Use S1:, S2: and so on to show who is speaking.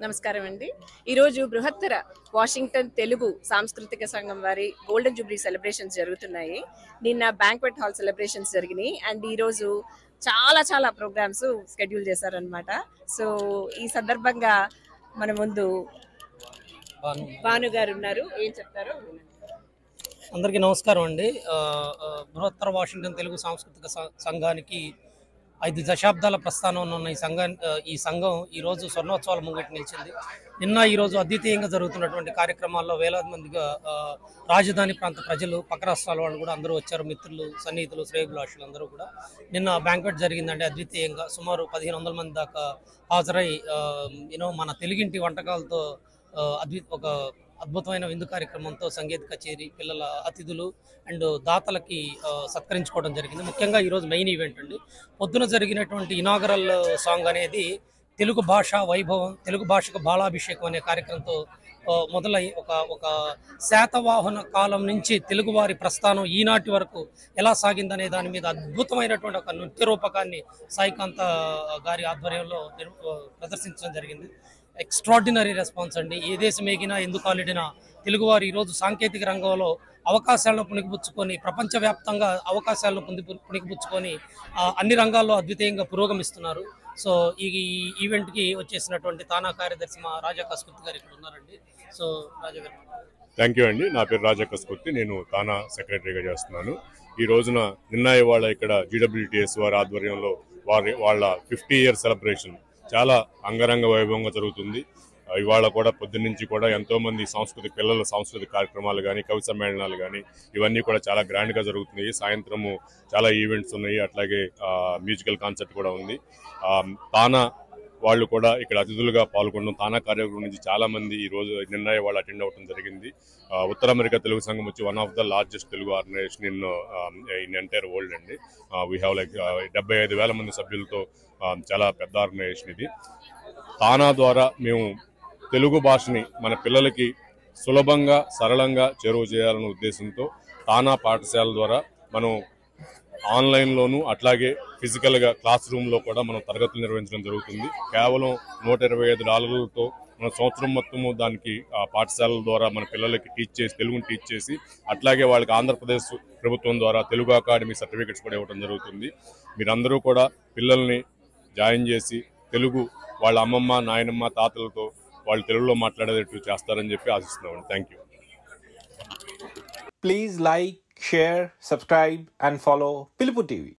S1: నమస్కారం అండి. ఈరోజు బృహత్తర వాషింగ్టన్ తెలుగు సాంస్కృతిక సంఘం వారి గోల్డెన్ జూబ్లీ సెలబ్రేషన్స్ జరుగుతున్నాయి. నిన్న బ్యాంక్వెట్ హాల్ సెలబ్రేషన్స్ జరిగినాయి అండ్ ఈరోజు చాలా ప్రోగ్రామ్స్ షెడ్యూల్ చేశారనమాట. సో ఈ సందర్భంగా మన ముందు భాను గారు ఉన్నారు, ఏం చెప్తారో వినండి.
S2: అందరికీ నమస్కారం అండి. బృహత్తర వాషింగ్టన్ తెలుగు సాంస్కృతిక సంఘానికి 5 దశాబ్దాల ప్రస్థానంలో ఉన్న ఈ సంఘం ఈరోజు స్వర్ణోత్సవాల ముంగటి నిలిచింది. నిన్న ఈరోజు అద్వితీయంగా జరుగుతున్నటువంటి కార్యక్రమాల్లో వేలాది మందిగా రాజధాని ప్రాంత ప్రజలు, పక్క రాష్ట్రాల వాళ్ళు కూడా అందరూ వచ్చారు. మిత్రులు, సన్నిహితులు, శ్రేయభిలాషులు అందరూ కూడా. నిన్న బ్యాంక్వెట్ జరిగిందండి అద్వితీయంగా. సుమారు 1500 మంది దాకా హాజరై మన తెలుగింటి వంటకాలతో ఒక అద్భుతమైన విందు కార్యక్రమంతో సంగీత కచేరీ, పిల్లల అతిథులు అండ్ దాతలకి సత్కరించుకోవడం జరిగింది. ముఖ్యంగా ఈరోజు మెయిన్ ఈవెంట్ అండి. పొద్దున జరిగినటువంటి ఇనాగరల్ సాంగ్ అనేది తెలుగు భాష వైభవం, తెలుగు భాషకు బాలాభిషేకం అనే కార్యక్రమంతో మొదలై ఒక శాతవాహన కాలం నుంచి తెలుగువారి ప్రస్థానం ఈనాటి వరకు ఎలా సాగిందనే దాని మీద అద్భుతమైనటువంటి ఒక నృత్య రూపకాన్ని సాయికాంత గారి ఆధ్వర్యంలో ప్రదర్శించడం జరిగింది. ఎక్స్ట్రాడినరీ రెస్పాన్స్ అండి. ఏ దేశం ఎగినా ఎందుకు ఆలిడినా తెలుగువారు ఈరోజు సాంకేతిక రంగంలో అవకాశాలను పుణికిపుచ్చుకొని, ప్రపంచవ్యాప్తంగా అవకాశాలను పుణికిపుచ్చుకొని అన్ని రంగాల్లో అద్వితీయంగా పురోగమిస్తున్నారు. సో ఈ ఈవెంట్కి వచ్చేసినటువంటి తానా కార్యదర్శి మా రాజా కస్కుర్తి గారు ఇక్కడ ఉన్నారండి. సో రాజా గారు.
S3: థ్యాంక్ యూ అండి. నా పేరు రాజా కస్కుర్తి, నేను తానా సెక్రటరీగా చేస్తున్నాను. ఈ రోజున నిన్న ఇవాళ ఇక్కడ GWTS వారి ఆధ్వర్యంలో వాళ్ళ 50 ఇయర్ సెలబ్రేషన్ చాలా అంగరంగ వైభవంగా జరుగుతుంది. ఇవాళ కూడా పొద్దున్నుంచి కూడా ఎంతో మంది పిల్లల సాంస్కృతిక కార్యక్రమాలు కానీ, కవి సమ్మేళనాలు కానీ ఇవన్నీ కూడా చాలా గ్రాండ్గా జరుగుతున్నాయి. సాయంత్రము చాలా ఈవెంట్స్ ఉన్నాయి, అట్లాగే మ్యూజికల్ కాన్సర్ట్ కూడా ఉంది. తానా వాళ్ళు కూడా ఇక్కడ అతిథులుగా పాల్గొనడం, తానా కార్యక్రమం నుంచి చాలా మంది ఈ రోజు నిన్న వాళ్ళు అటెండ్ అవ్వడం జరిగింది. ఉత్తర అమెరికా తెలుగు సంఘం వచ్చి one of the largest Telugu organisation in entire world అండి. వీ హ్యావ్ లైక్ 75,000 మంది సభ్యులతో చాలా పెద్ద ఆర్గనైజేషన్ ఇది. తానా ద్వారా మేము తెలుగు భాషని మన పిల్లలకి సులభంగా, సరళంగా చేరువ చేయాలనే ఉద్దేశంతో తానా పాఠశాల ద్వారా మనం ఆన్లైన్లోనూ అట్లాగే ఫిజికల్గా క్లాస్ రూమ్లో కూడా మనం తరగతులు నిర్వహించడం జరుగుతుంది. కేవలం $125తో మన సంవత్సరం మొత్తము దానికి పాఠశాలల ద్వారా మన పిల్లలకి తెలుగుని టీచ్ చేసి, అట్లాగే వాళ్ళకి ఆంధ్రప్రదేశ్ ప్రభుత్వం ద్వారా తెలుగు అకాడమీ సర్టిఫికెట్స్ కూడా ఇవ్వడం జరుగుతుంది. మీరందరూ కూడా పిల్లల్ని జాయిన్ చేసి తెలుగు వాళ్ళ అమ్మమ్మ, నాయనమ్మ, తాతలతో వాళ్ళు తెలుగులో మాట్లాడేటట్టు చేస్తారని చెప్పి ఆశిస్తున్నాను. Thank you.
S4: Please like, share, subscribe and follow Pilupu TV.